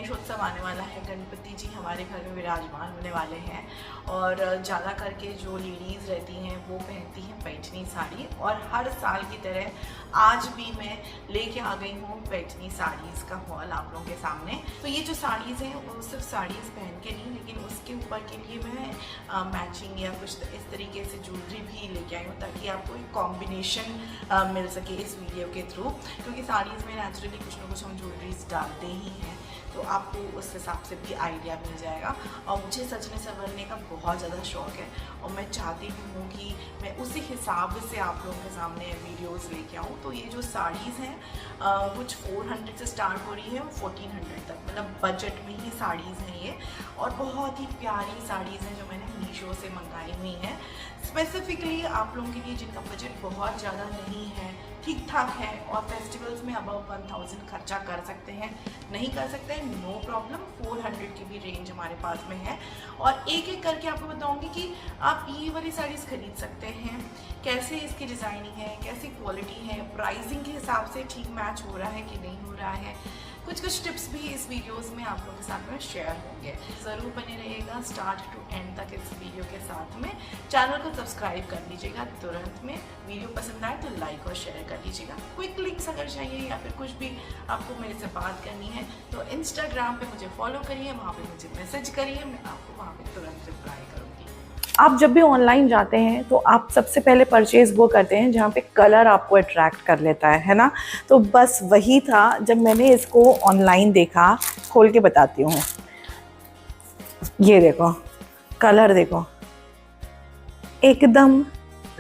गणेशोत्सव आने वाला है, गणपति जी हमारे घर में विराजमान होने वाले हैं और ज़्यादा करके जो लेडीज़ रहती हैं वो पहनती हैं पैठनी साड़ी। और हर साल की तरह आज भी मैं लेके आ गई हूँ पैठनी साड़ीज़ का हॉल आप लोगों के सामने। तो ये जो साड़ीज़ हैं वो सिर्फ साड़ीज़ पहन के नहीं, लेकिन उसके ऊपर के लिए मैं मैचिंग या कुछ इस तरीके से ज्वेलरी भी लेके आई हूँ ताकि आपको एक कॉम्बिनेशन मिल सके इस वीडियो के थ्रू, क्योंकि साड़ीज़ में नेचुरली कुछ ना कुछ हम ज्वेलरीज डालते ही हैं, तो आपको उस हिसाब से भी आइडिया मिल जाएगा। और मुझे सजने संवरने का बहुत ज़्यादा शौक़ है और मैं चाहती भी हूँ कि मैं उसी हिसाब से आप लोगों के सामने वीडियोस लेके आऊँ। तो ये जो साड़ीज़ हैं कुछ 400 से स्टार्ट हो रही है और 1400 तक, मतलब बजट में ही साड़ीज़ हैं ये, और बहुत ही प्यारी साड़ीज़ हैं जो मैंने मीशो से मंगाई हुई हैं स्पेसिफिकली आप लोगों के लिए जिनका बजट बहुत ज़्यादा नहीं है, ठीक ठाक है और फेस्टिवल्स में अबव 1000 खर्चा कर सकते हैं, नहीं कर सकते हैं नो प्रॉब्लम, 400 की भी रेंज हमारे पास में है। और एक एक करके आपको बताऊंगी कि आप ये वाली साड़ीज़ खरीद सकते हैं, कैसे इसकी डिज़ाइनिंग है, कैसी क्वालिटी है, प्राइसिंग के हिसाब से ठीक मैच हो रहा है कि नहीं हो रहा है, कुछ टिप्स भी इस वीडियोस में आप लोगों के साथ में शेयर होंगे। ज़रूर बने रहिएगा स्टार्ट टू एंड तक इस वीडियो के साथ में। चैनल को सब्सक्राइब कर लीजिएगा तुरंत में, वीडियो पसंद आए तो लाइक और शेयर कर लीजिएगा। क्विक लिंक्स अगर चाहिए या फिर कुछ भी आपको मेरे से बात करनी है तो इंस्टाग्राम पे मुझे फॉलो करिए, वहाँ पे मुझे मैसेज करिए, मैं आपको वहाँ पे तुरंत रिप्लाई करूँगी। आप जब भी ऑनलाइन जाते हैं तो आप सबसे पहले परचेज़ वो करते हैं जहाँ पे कलर आपको अट्रैक्ट कर लेता है ना। तो बस वही था जब मैंने इसको ऑनलाइन देखा। खोल के बताती हूँ, ये देखो कलर, देखो एकदम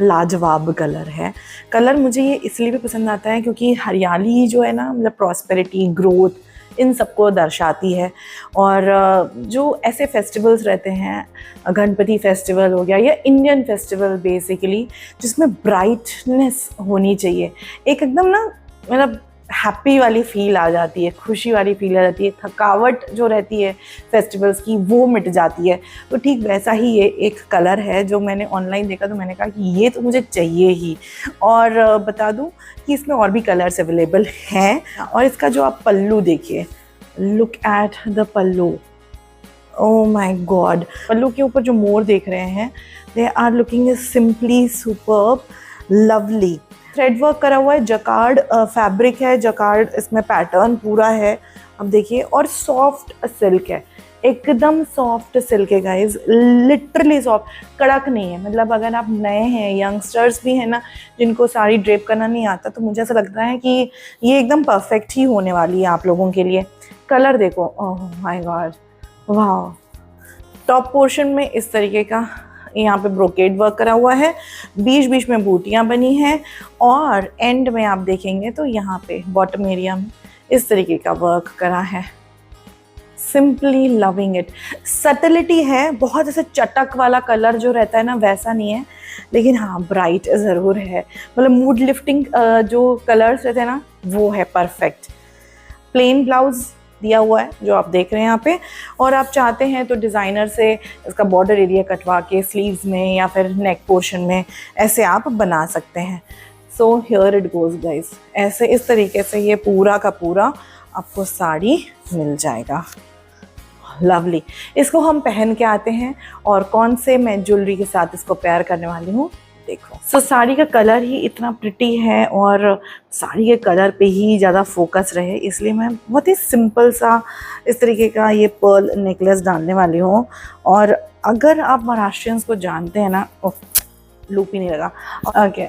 लाजवाब कलर है। कलर मुझे ये इसलिए भी पसंद आता है क्योंकि हरियाली जो है ना, मतलब प्रॉस्पेरिटी, ग्रोथ, इन सबको दर्शाती है। और जो ऐसे फेस्टिवल्स रहते हैं, गणपति फेस्टिवल हो गया या इंडियन फेस्टिवल बेसिकली, जिसमें ब्राइटनेस होनी चाहिए, एक एकदम ना मतलब हैप्पी वाली फील आ जाती है, खुशी वाली फील आ जाती है, थकावट जो रहती है फेस्टिवल्स की वो मिट जाती है। तो ठीक वैसा ही ये एक कलर है जो मैंने ऑनलाइन देखा, तो मैंने कहा कि ये तो मुझे चाहिए ही। और बता दूं कि इसमें और भी कलर्स अवेलेबल हैं। और इसका जो आप पल्लू देखिए, look at the pallu, oh my God. Pallu के ऊपर जो मोर देख रहे हैं, they are looking simply superb, lovely. Thread work करा हुआ है, जकार्ड फैब्रिक है, जकार्ड इसमें पैटर्न पूरा है, अब देखिए। और सॉफ्ट सिल्क है, एकदम सॉफ्ट सिल्क है गाइज, लिटरली सॉफ्ट, कड़क नहीं है। मतलब अगर आप नए हैं, यंगस्टर्स भी हैं ना, जिनको साड़ी ड्रेप करना नहीं आता, तो मुझे ऐसा लगता है कि ये एकदम परफेक्ट ही होने वाली है आप लोगों के लिए। कलर देखो, ओह माय गॉड, वाह। टॉप पोर्शन में इस तरीके का यहाँ पे ब्रोकेड वर्क करा हुआ है, बीच बीच में बूटियाँ बनी हैं, और एंड में आप देखेंगे तो यहाँ पे बॉटम एरिया में इस तरीके का वर्क करा है। Simply loving it. सटलिटी है, बहुत ऐसे चटक वाला कलर जो रहता है ना वैसा नहीं है, लेकिन हाँ ब्राइट ज़रूर है। मतलब मूड लिफ्टिंग जो कलर्स रहते हैं ना वो है परफेक्ट। प्लेन ब्लाउज दिया हुआ है जो आप देख रहे हैं यहाँ पे, और आप चाहते हैं तो डिज़ाइनर से इसका बॉर्डर एरिया कटवा के स्लीव्स में या फिर नेक पोर्शन में ऐसे आप बना सकते हैं। So here it goes guys, ऐसे इस तरीके से ये पूरा का पूरा आपको साड़ी मिल जाएगा। लवली। इसको हम पहन के आते हैं और कौन से मैं ज्वेलरी के साथ इसको पेयर करने वाली हूँ देखो। सो साड़ी का कलर ही इतना प्रिटी है और साड़ी के कलर पे ही ज़्यादा फोकस रहे, इसलिए मैं बहुत ही सिंपल सा इस तरीके का ये पर्ल नेकलेस डालने वाली हूँ। और अगर आप महाराष्ट्रियंस को जानते हैं ना, लूप ही नहीं लगा, ओके।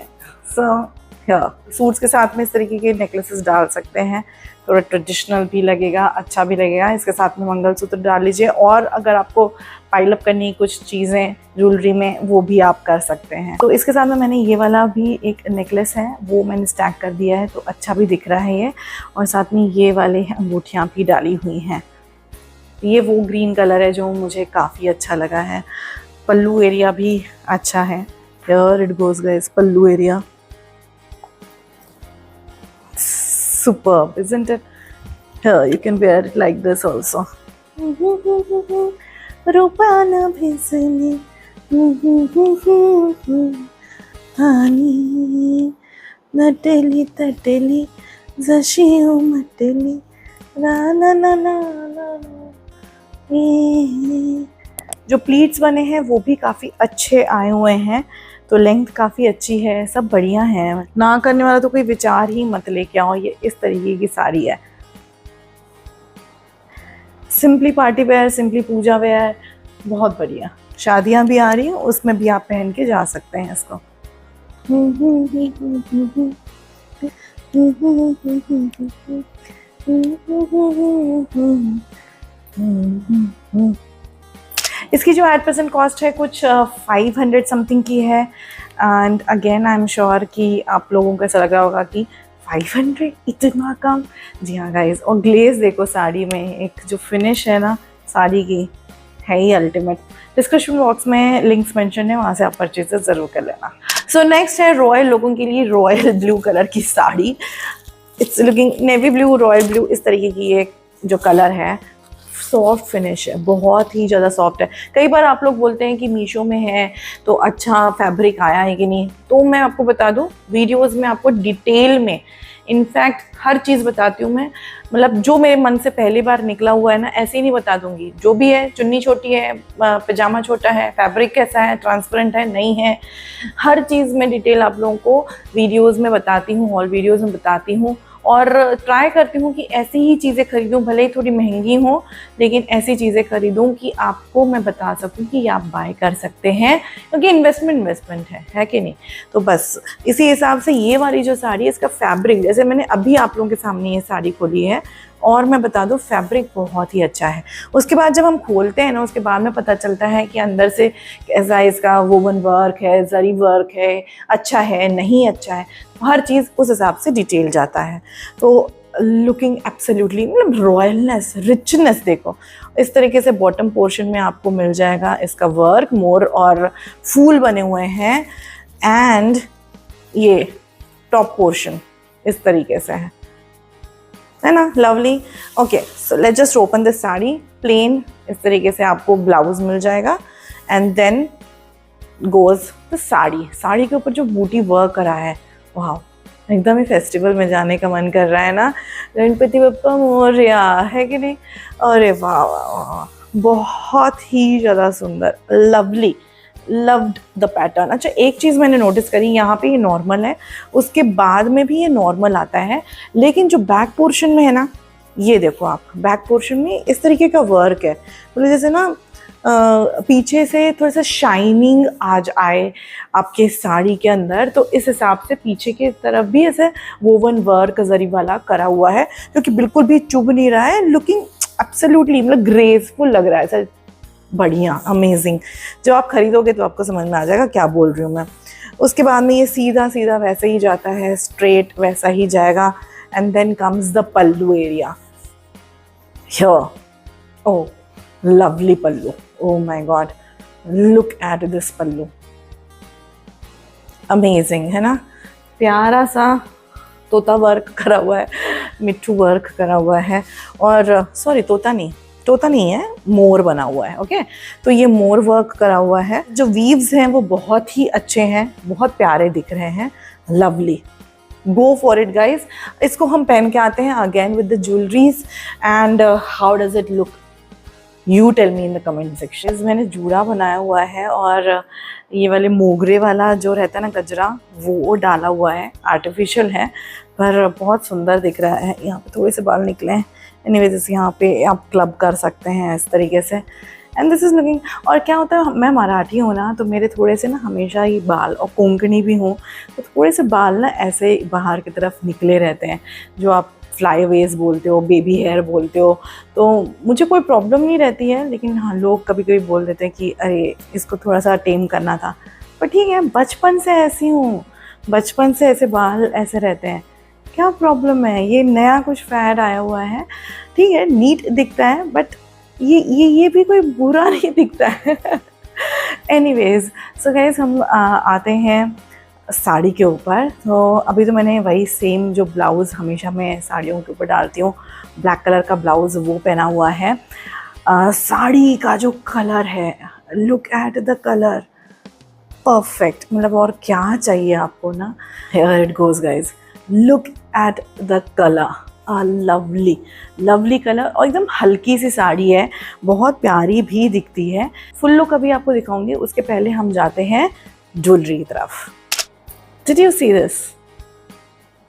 सो सूट्स के साथ में इस तरीके के नेकलेसेस डाल सकते हैं, थोड़ा ट्रेडिशनल भी लगेगा, अच्छा भी लगेगा। इसके साथ में मंगलसूत्र डाल लीजिए, और अगर आपको पाइल अप करनी कुछ चीज़ें ज्वेलरी में वो भी आप कर सकते हैं। तो इसके साथ में मैंने ये वाला भी एक नेकलेस है वो मैंने स्टैक कर दिया है, तो अच्छा भी दिख रहा है ये। और साथ में ये वाले अंगूठियाँ भी डाली हुई हैं। ये वो ग्रीन कलर है जो मुझे काफ़ी अच्छा लगा है। पल्लू एरिया भी अच्छा है। Here it goes guys, pallu area superb, isn't it? Here you can wear it like this also. Rupana भिजली हानी नटेली तटेली जशी उमटली रा ना ना ना ना। जो प्लीट्स बने हैं वो भी काफ़ी अच्छे आए हुए हैं, तो लेंथ काफ़ी अच्छी है, सब बढ़िया है। ना करने वाला तो कोई विचार ही मत लेके आओ, ये इस तरीके की साड़ी है। Simply party wear, simply puja wear, बहुत बढ़िया। शादियां भी आ रही हैं, उसमें भी आप पहन के जा सकते हैं इसको। इसकी जो एट प्रेजेंट कॉस्ट है कुछ 500 समथिंग की है। And again I am sure कि आप लोगों को ऐसा लग रहा होगा कि 500 इतना कम। जी हाँ गाइज, और ग्लेज देखो साड़ी में, एक जो फिनिश है ना साड़ी की है ही अल्टीमेट। डिस्क्रिप्शन बॉक्स में लिंक्स मेंशन है, वहाँ से आप परचेज ज़रूर कर लेना। सो नेक्स्ट है रॉयल लोगों के लिए रॉयल ब्लू कलर की sari. It's looking navy blue, royal blue, इस तरीके की एक जो कलर है, सॉफ्ट फिनिश है, बहुत ही ज़्यादा सॉफ्ट है। कई बार आप लोग बोलते हैं कि मीशो में है तो अच्छा फैब्रिक आया है कि नहीं, तो मैं आपको बता दूं वीडियोस में आपको डिटेल में इनफैक्ट हर चीज़ बताती हूँ मैं। मतलब जो मेरे मन से पहली बार निकला हुआ है ना, ऐसे ही नहीं बता दूंगी। जो भी है, चुन्नी छोटी है, पजामा छोटा है, फैब्रिक कैसा है, ट्रांसपेरेंट है नहीं है, हर चीज़ में डिटेल आप लोगों को वीडियोज़ में बताती हूँ, हॉल वीडियोज़ में बताती हूँ। और ट्राई करती हूँ कि ऐसी ही चीज़ें खरीदूँ, भले ही थोड़ी महंगी हो, लेकिन ऐसी चीज़ें खरीदूँ कि आपको मैं बता सकूँ कि आप बाय कर सकते हैं, क्योंकि इन्वेस्टमेंट है कि नहीं। तो बस इसी हिसाब से ये वाली जो साड़ी है, इसका फैब्रिक, जैसे मैंने अभी आप लोगों के सामने ये साड़ी खोली है, और मैं बता दूँ फैब्रिक बहुत ही अच्छा है। उसके बाद जब हम खोलते हैं ना, उसके बाद में पता चलता है कि अंदर से कैसा इसका वोवन वर्क है, जरी वर्क है, अच्छा है नहीं अच्छा है, हर चीज़ उस हिसाब से डिटेल जाता है। तो लुकिंग एब्सोल्युटली, मतलब रॉयलनेस, रिचनेस देखो, इस तरीके से बॉटम पोर्शन में आपको मिल जाएगा इसका वर्क, मोर और फूल बने हुए हैं। एंड ये टॉप पोर्शन इस तरीके से है ना, lovely. Okay, so let's just open this sari. Plain इस तरीके से आपको ब्लाउज मिल जाएगा, and then goes the sari. Sari के ऊपर जो बूटी वर्क करा है, वाह, एकदम ही फेस्टिवल में जाने का मन कर रहा है ना। गणपति बप्पा मोरया, है कि नहीं? अरे वाह वाह वाह, बहुत ही ज़्यादा सुंदर, लवली, लव्ड द पैटर्न। अच्छा, एक चीज़ मैंने नोटिस करी, यहाँ पे ये नॉर्मल है, उसके बाद में भी ये नॉर्मल आता है, लेकिन जो बैक पोर्शन में है ना, ये देखो आप, बैक पोर्शन में इस तरीके का वर्क है, मतलब जैसे ना पीछे से थोड़ा सा शाइनिंग आज आए आपके साड़ी के अंदर, तो इस हिसाब से पीछे की तरफ भी ऐसे वोवन वर्क जरी वाला करा हुआ है, जो कि बिल्कुल भी चुभ नहीं रहा है। लुकिंग एब्सोल्युटली, मतलब ग्रेसफुल लग रहा है सर, बढ़िया, अमेजिंग। जब आप खरीदोगे तो आपको समझ में आ जाएगा क्या बोल रही हूँ मैं। उसके बाद में ये सीधा सीधा वैसे ही जाता है, स्ट्रेट वैसा ही जाएगा, and then comes the pallu area here. Oh, lovely pallu, oh my god, look at this pallu, amazing है ना, प्यारा सा तोता वर्क करा हुआ है, मिट्टू वर्क करा हुआ है, और सॉरी तोता नहीं है, मोर बना हुआ है। ओके, तो ये मोर वर्क करा हुआ है। जो वीव्स हैं वो बहुत ही अच्छे हैं, बहुत प्यारे दिख रहे हैं, lovely. Go for it guys. इसको हम पहन के आते हैं again with the jewelleries, and how does it look, you tell me in the comment section. मैंने जूड़ा बनाया हुआ है, और ये वाले मोगरे वाला जो रहता है ना गजरा, वो डाला हुआ है, आर्टिफिशियल है पर बहुत सुंदर दिख रहा है। यहाँ पे थोड़े से बाल निकले हैं, एनीवेज यहाँ पे आप क्लब कर सकते हैं इस तरीके से, एंड दिस इज़ लुकिंग। और क्या होता है, मैं मराठी हूँ ना, तो मेरे थोड़े से ना हमेशा ही बाल, और कोंकणी भी हूँ, तो थोड़े से बाल ना ऐसे बाहर की तरफ निकले रहते हैं, जो आप फ्लाईवेज बोलते हो, बेबी हेयर बोलते हो, तो मुझे कोई प्रॉब्लम नहीं रहती है। लेकिन हाँ, लोग कभी कभी बोल देते हैं कि अरे इसको थोड़ा सा टेम करना था, पर ठीक है, बचपन से ऐसी हूँ, बचपन से ऐसे बाल ऐसे रहते हैं, क्या प्रॉब्लम है? ये नया कुछ फैड आया हुआ है, ठीक है, नीट दिखता है, बट ये भी कोई बुरा नहीं दिखता है। एनीवेज, सो गाइस, हम आते हैं साड़ी के ऊपर। तो अभी तो मैंने वही सेम जो ब्लाउज़ हमेशा मैं साड़ियों के ऊपर डालती हूँ, ब्लैक कलर का ब्लाउज़, वो पहना हुआ है। साड़ी का जो कलर है, look at the colour, perfect, मतलब और क्या चाहिए आपको ना। Here it goes guys, look at the colour, lovely lovely colour और एकदम हल्की सी साड़ी है, बहुत प्यारी भी दिखती है। फुल लुक अभी आपको दिखाऊंगी, उसके पहले हम जाते हैं ज्वेलरी की तरफ। Did you see this?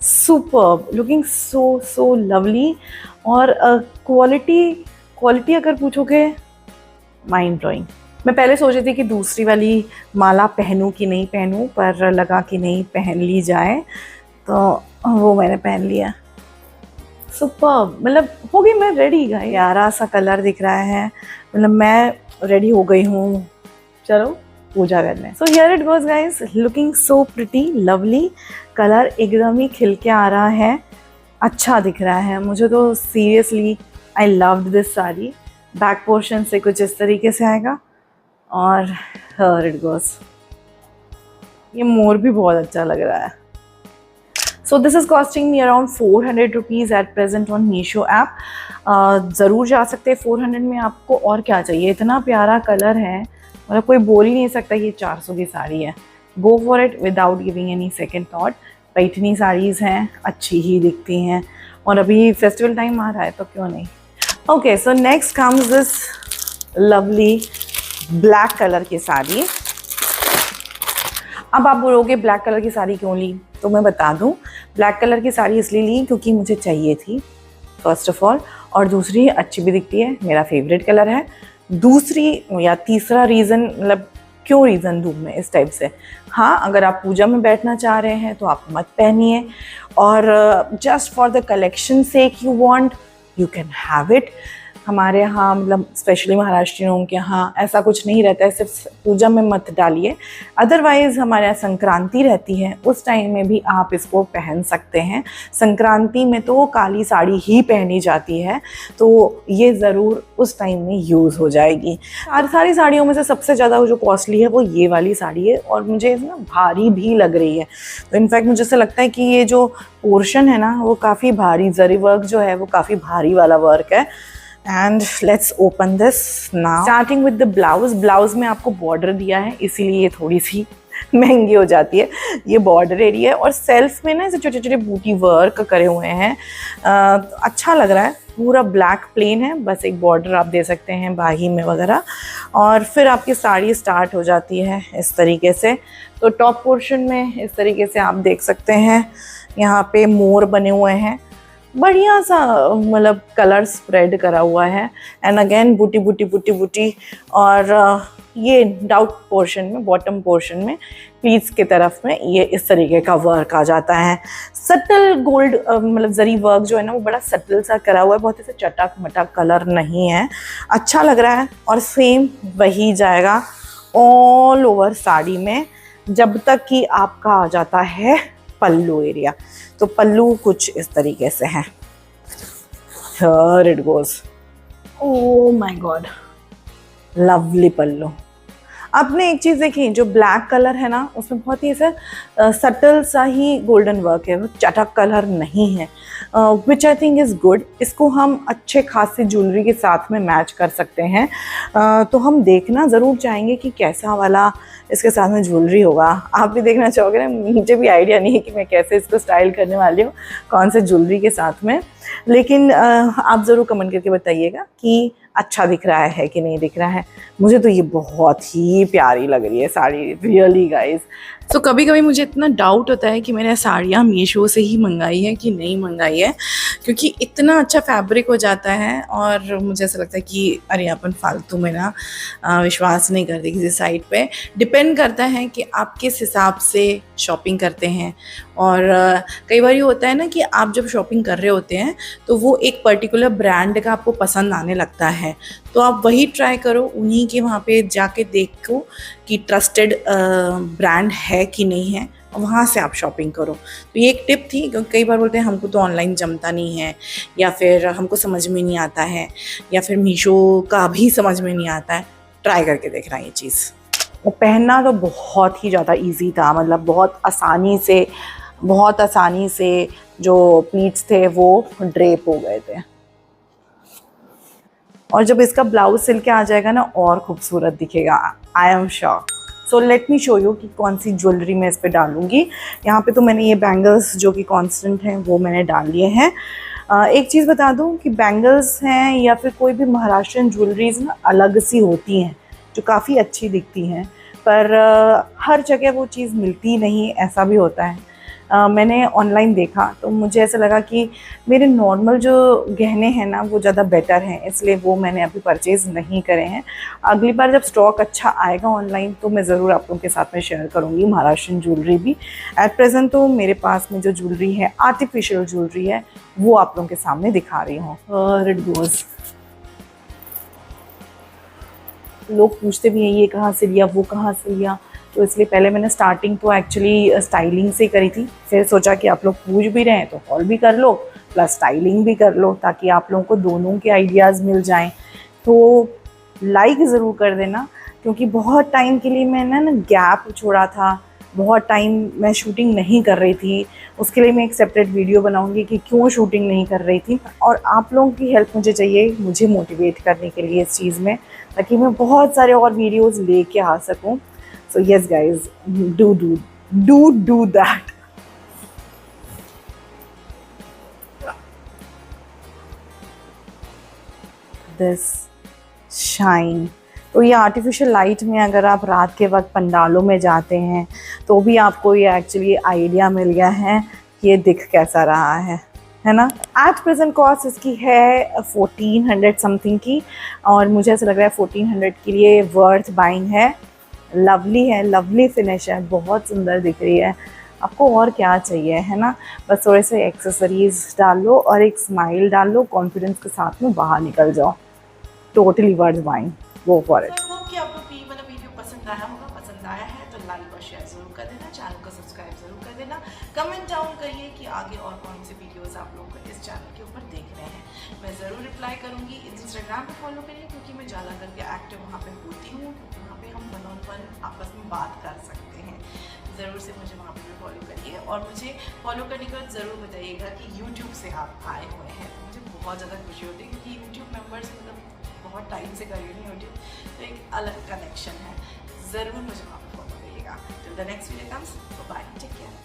Superb, looking so lovely. और क्वालिटी अगर पूछोगे, माइंड ब्लोइंग। मैं पहले सोच रही थी कि दूसरी वाली माला पहनूं कि नहीं पहनूं, पर लगा कि नहीं पहन ली जाए, तो वो मैंने पहन लिया। सुपर्ब, मतलब हो गई मैं रेडी। प्यारा सा कलर दिख रहा है, मतलब मैं रेडी हो गई हूँ, चलो पूजा करने। So here it goes guys, looking so pretty, lovely. Colour एकदम ही खिल के आ रहा है, अच्छा दिख रहा है मुझे तो seriously. I loved this sari. Back portion से कुछ इस तरीके से आएगा और हियर इट गोज। ये मोर भी बहुत अच्छा लग रहा है। So this is costing me around 400 rupees at present on Meesho app. ज़रूर जा सकते हैं 400 में, आपको और क्या चाहिए। इतना प्यारा कलर है, मतलब कोई बोल ही नहीं सकता ये 400 की साड़ी है। Go for it without giving any second thought. Paithani saris हैं, अच्छी ही दिखती हैं, और अभी फेस्टिवल टाइम आ रहा है तो क्यों नहीं। Okay, so next comes this lovely black colour की साड़ी। अब आप बोलोगे ब्लैक कलर की साड़ी क्यों ली, तो मैं बता दूं, ब्लैक कलर की साड़ी इसलिए ली क्योंकि मुझे चाहिए थी फर्स्ट ऑफ ऑल, और दूसरी अच्छी भी दिखती है, मेरा फेवरेट कलर है। दूसरी या तीसरा रीज़न, मतलब क्यों रीज़न दूँ मैं इस टाइप से, हाँ अगर आप पूजा में बैठना चाह रहे हैं तो आप मत पहनिए, और just for the collection sake you want, you can have it. हमारे यहाँ मतलब स्पेशली महाराष्ट्रियों के यहाँ ऐसा कुछ नहीं रहता है, सिर्फ पूजा में मत डालिए। अदरवाइज़ हमारे यहाँ संक्रांति रहती है, उस टाइम में भी आप इसको पहन सकते हैं। संक्रांति में तो काली साड़ी ही पहनी जाती है, तो ये ज़रूर उस टाइम में यूज़ हो जाएगी। सारी साड़ियों में से सबसे ज़्यादा जो कॉस्टली है वो ये वाली साड़ी है, और मुझे ना भारी भी लग रही है। तो इनफैक्ट मुझे ऐसा लगता है कि ये जो पोर्शन है ना वो काफ़ी भारी, जरी वर्क जो है वो काफ़ी भारी वाला वर्क है। And let's open this now, starting with the blouse. Blouse में आपको बॉर्डर दिया है, इसीलिए ये थोड़ी सी महंगी हो जाती है। ये बॉर्डर एरिया है, और सेल्फ में ना ऐसे छोटे छोटे बूटी वर्क करे हुए हैं, अच्छा लग रहा है। पूरा ब्लैक प्लेन है, बस एक बॉर्डर आप दे सकते हैं बाही में वगैरह, और फिर आपकी साड़ी स्टार्ट हो जाती है इस तरीके से। तो टॉप पोर्शन में इस तरीके से आप देख सकते हैं, यहाँ पे मोर बने हुए हैं, बढ़िया सा मतलब कलर स्प्रेड करा हुआ है, एंड अगेन बूटी बूटी बूटी बूटी। और ये डाउट पोर्शन में, बॉटम पोर्शन में प्लीट्स की तरफ में ये इस तरीके का वर्क आ जाता है। सटल गोल्ड मतलब जरी वर्क जो है ना वो बड़ा सटल सा करा हुआ है, बहुत ऐसे चटक मटक कलर नहीं है, अच्छा लग रहा है। और सेम वही जाएगा ऑल ओवर साड़ी में, जब तक कि आपका आ जाता है पल्लू एरिया। तो पल्लू कुछ इस तरीके से है। Here it goes. Oh my God, lovely pallu. आपने एक चीज़ देखी, जो ब्लैक कलर है ना उसमें बहुत ही ऐसा सटल सा ही गोल्डन वर्क है, वो चटक कलर नहीं है, विच आई थिंक इज़ गुड। इसको हम अच्छे खासी ज्वेलरी के साथ में मैच कर सकते हैं, तो हम देखना ज़रूर चाहेंगे कि कैसा वाला इसके साथ में ज्वेलरी होगा। आप भी देखना चाहोगे ना, मुझे भी आइडिया नहीं है कि मैं कैसे इसको स्टाइल करने वाली हूँ, कौन से ज्वेलरी के साथ में, लेकिन आप ज़रूर कमेंट करके बताइएगा कि अच्छा दिख रहा है कि नहीं दिख रहा है। मुझे तो ये बहुत ही प्यारी लग रही है साड़ी, रियली गाइस। तो कभी कभी मुझे इतना डाउट होता है कि मैंने साड़ियाँ मीशो से ही मंगाई है कि नहीं मंगाई है, क्योंकि इतना अच्छा फैब्रिक हो जाता है, और मुझे ऐसा लगता है कि अरे अपन फालतू में ना विश्वास नहीं करते किसी साइट पे। डिपेंड करता है कि आप किस हिसाब से शॉपिंग करते हैं, और कई बार ये होता है ना कि आप जब शॉपिंग कर रहे होते हैं तो वो एक पर्टिकुलर ब्रांड का आपको पसंद आने लगता है, तो आप वही ट्राई करो, उन्हीं के वहाँ पे जाके देखो कि ट्रस्टेड ब्रांड है कि नहीं है, वहाँ से आप शॉपिंग करो। तो ये एक टिप थी, क्योंकि कई बार बोलते हैं हमको तो ऑनलाइन जमता नहीं है, या फिर हमको समझ में नहीं आता है, या फिर मीशो का भी समझ में नहीं आता है। ट्राई करके देखना ये चीज़। वो पहनना तो बहुत ही ज़्यादा इजी था, मतलब बहुत आसानी से जो प्लीट्स थे वो ड्रेप हो गए थे, और जब इसका ब्लाउज सिल के आ जाएगा ना और खूबसूरत दिखेगा, I am sure. So let me show you कि कौन सी ज्वेलरी मैं इस पर डालूँगी। यहाँ पे तो मैंने ये बैंगल्स जो कि कांस्टेंट हैं वो मैंने डाल लिए हैं। एक चीज़ बता दूं कि बैंगल्स हैं या फिर कोई भी महाराष्ट्रियन ज्वेलरीज ना अलग सी होती हैं जो काफ़ी अच्छी दिखती हैं, पर हर जगह वो चीज़ मिलती नहीं, ऐसा भी होता है। मैंने ऑनलाइन देखा तो मुझे ऐसा लगा कि मेरे नॉर्मल जो गहने हैं ना वो ज़्यादा बेटर हैं, इसलिए वो मैंने अभी परचेज़ नहीं करे हैं। अगली बार जब स्टॉक अच्छा आएगा ऑनलाइन तो मैं ज़रूर आप लोगों के साथ में शेयर करूँगी महाराष्ट्रियन ज्वेलरी भी। एट प्रेजेंट तो मेरे पास में जो ज्वेलरी है, आर्टिफिशियल ज्वेलरी है, वो आप लोगों के सामने दिखा रही हूँ। और इट गोज़, लोग पूछते भी हैं ये कहाँ से लिया, वो कहाँ से लिया, तो इसलिए पहले मैंने स्टार्टिंग तो एक्चुअली स्टाइलिंग से करी थी। फिर सोचा कि आप लोग पूछ भी रहे हैं तो हॉल भी कर लो प्लस स्टाइलिंग भी कर लो, ताकि आप लोगों को दोनों के आइडियाज़ मिल जाएं। तो लाइक ज़रूर कर देना, क्योंकि बहुत टाइम के लिए मैंने ना गैप छोड़ा था, बहुत टाइम मैं शूटिंग नहीं कर रही थी। उसके लिए मैं एक सेपरेट वीडियो बनाऊंगी कि क्यों शूटिंग नहीं कर रही थी, और आप लोगों की हेल्प मुझे चाहिए मुझे मोटिवेट करने के लिए इस चीज़ में, ताकि मैं बहुत सारे और वीडियोस लेके आ सकूं। So yes guys, do that. This shine, तो ये आर्टिफिशियल लाइट में अगर आप रात के वक्त पंडालों में जाते हैं तो भी आपको ये एक्चुअली आइडिया मिल गया है कि ये दिख कैसा रहा है ना। एट प्रेजेंट कॉस्ट इसकी है 1400 समथिंग की, और मुझे ऐसा लग रहा है 1400 के लिए वर्थ बाइंग है। लवली है, लवली फिनिश है, बहुत सुंदर दिख रही है। आपको और क्या चाहिए, है ना। बस थोड़े से एक्सेसरीज डाल लो और एक स्माइल डाल लो, कॉन्फिडेंस के साथ में बाहर निकल जाओ। Totally worth buying, go for it. I hope कि आप लोग को ये वाला वीडियो पसंद आया होगा। पसंद आया है तो लाइक और शेयर जरूर कर देना, चैनल को सब्सक्राइब जरूर कर देना, कमेंट डाउन करिए कि आगे और कौन से वीडियोस आप लोग इस चैनल के ऊपर देख रहे हैं। मैं ज़रूर रिप्लाई करूँगी। इंस्टाग्राम पे फॉलो करिए, क्योंकि मैं ज़्यादा करके एक्टिव वहाँ पे होती हूँ, क्योंकि वहाँ पे हम 1-on-1 आपस में बात कर सकते हैं। ज़रूर से मुझे वहाँ पे फॉलो करिए, और मुझे फॉलो करने के बाद ज़रूर बताइएगा कि यूट्यूब से आप आए हुए हैं। मुझे बहुत ज़्यादा खुशी होती है, क्योंकि यूट्यूब मेम्बर्स मतलब बहुत टाइम से कर रही हूँ यूट्यूब, तो एक अलग कनेक्शन है। ज़रूर मुझे वहाँ पर फॉलो करिएगा। Till the next video comes, bye, take care.